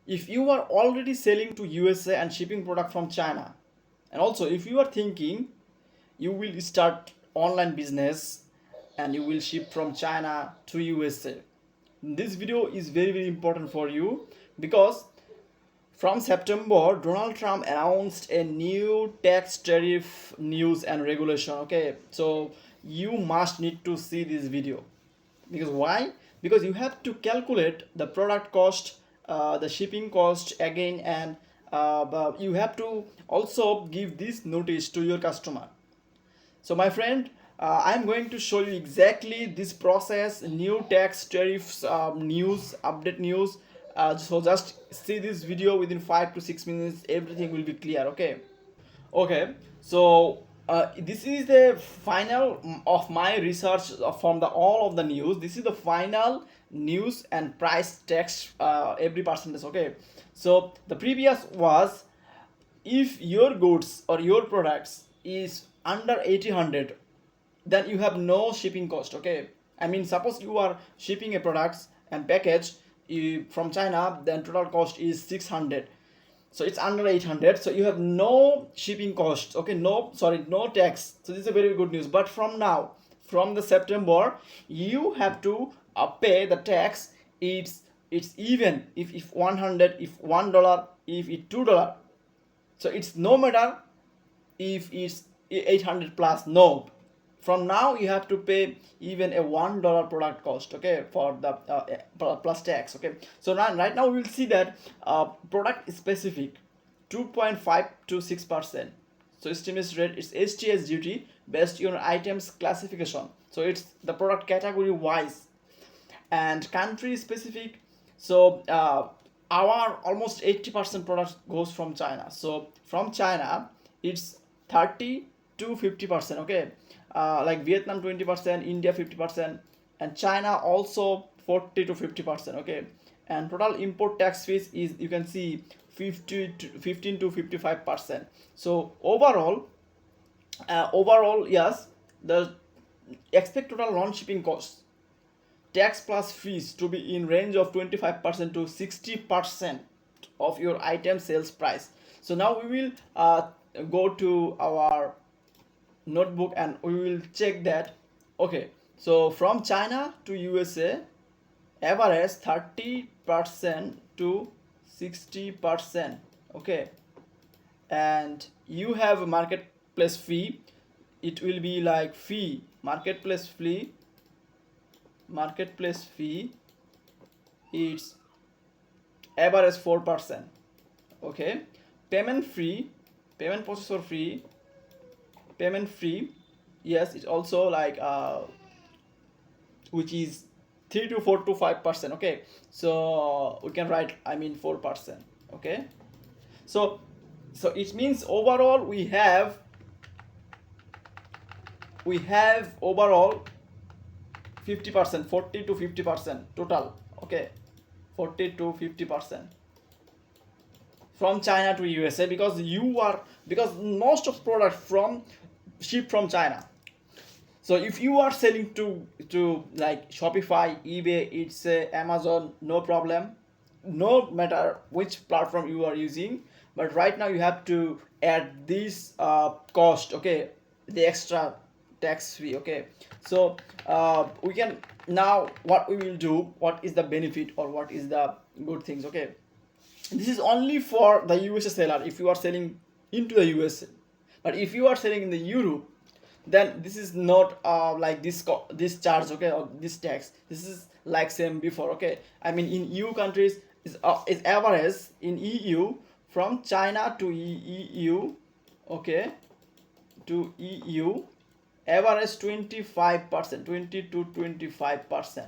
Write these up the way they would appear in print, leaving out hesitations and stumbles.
if you are already selling to USA and shipping product from China, and also if you are thinking you will start online business and you will ship from China to USA, this video is very important for you, because from September, Donald Trump announced a new tax tariff news and regulation. Okay, so you must need to see this video, because why? Because you have to calculate the product cost, the shipping cost again, and but you have to also give this notice to your customer. So my friend, I'm going to show you exactly this process, new tax tariffs, news, update news. So just see this video within 5 to 6 minutes, everything will be clear. Okay. Okay. So this is the final of my research from the all of the news. This is the final news and price tax every percentage. Okay. So the previous was, if your goods or your products is under 1800, then you have no shipping cost. Okay, I mean, suppose you are shipping a products and package from China, then total cost is 600, so it's under 800, so you have no shipping cost. Okay, no, sorry, no tax. So this is a very good news. But from now, from the September, you have to pay the tax. It's even if 100, if $1, if it $2. So it's no matter if it's 800 plus. No, from now you have to pay even a $1 product cost. Okay, for the plus tax. Okay, so now, right now we will see that product specific 2.5 to 6%. So estimates rate is STS duty based on items classification. So it's the product category wise, and country specific. So our almost 80% product goes from China. So from China, it's 30 to 50%. Okay, like Vietnam 20%, India 50%, and China also 40 to 50%. Okay, and total import tax fees is, you can see, 15 to 55%. So overall, yes, the expect total non-shipping costs, tax plus fees, to be in range of 25% to 60% of your item sales price. So now we will go to our notebook and we will check that. Okay, so from China to USA, average 30% to 60%. Okay, and you have a marketplace fee. It will be like fee, marketplace fee, it's average 4%. Okay, payment free, payment processor fee, payment free, yes, it's also like which is 3 to 4 to 5%. Okay, so we can write, I mean, 4%. Okay, so it means overall we have overall 50%, 40 to 50% total. Okay, 40 to 50% from China to USA, because most of product from ship from China. So if you are selling to like Shopify, eBay, it's Amazon, no problem, no matter which platform you are using. But right now you have to add this cost. Okay, the extra tax fee. Okay, so we can now, what we will do, what is the benefit or what is the good things. Okay, this is only for the USA seller if you are selling into the USA. But if you are selling in the Europe, then this is not like this charge. Okay, or this tax, this is like same before. Okay, I mean, in EU countries is average in EU from China to EU. Okay, to EU, average 25%, 20 to 25%.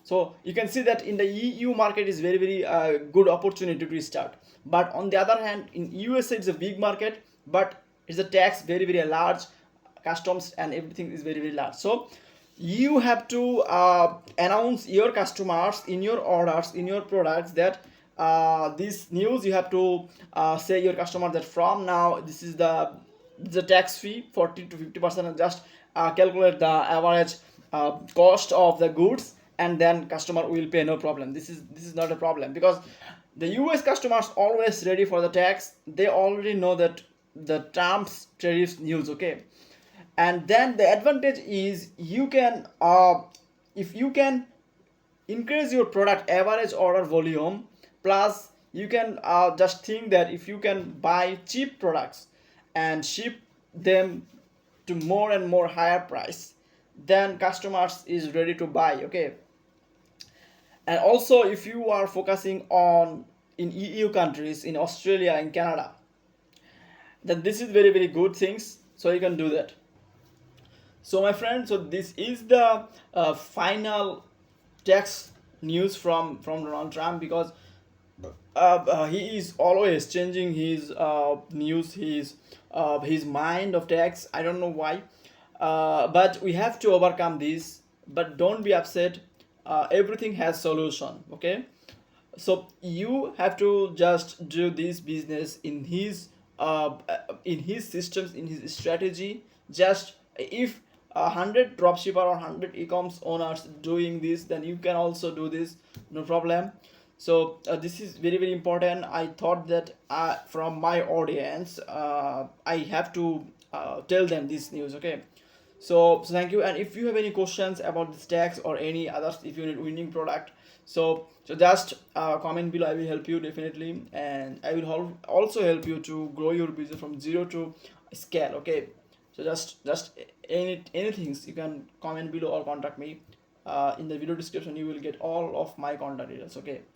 So you can see that in the EU market is very good opportunity to start. But on the other hand, in USA it's a big market, but it's a tax very large, customs and everything is very large. So you have to announce your customers in your orders, in your products, that this news. You have to say your customer that from now this is the tax fee 40 to 50%, and just calculate the average cost of the goods, and then customer will pay, no problem. This is not a problem, because The US customers always ready for the tax. They already know that the Trump's tariffs news, okay? And then the advantage is you can if you can increase your product average order volume, plus you can just think that if you can buy cheap products and ship them to more and more higher price, then customers is ready to buy, okay? And also if you are focusing on in EU countries, in Australia, in Canada, then this is very very good things, so you can do that. So my friend, so this is the final tax news from Donald Trump, because he is always changing his news, his mind of tax. I don't know why, but we have to overcome this. But don't be upset. Everything has solution. Okay, so you have to just do this business in his systems, in his strategy. Just if 100 dropshipper or 100 e-commerce owners doing this, then you can also do this, no problem. So this is very very important. I thought that from my audience, I have to tell them this news, okay? So thank you. And if you have any questions about this tax or any others, if you need winning product, so just comment below. I will help you definitely, and I will also help you to grow your business from zero to scale, okay? So just anything you can comment below or contact me. In the video description you will get all of my contact details, okay?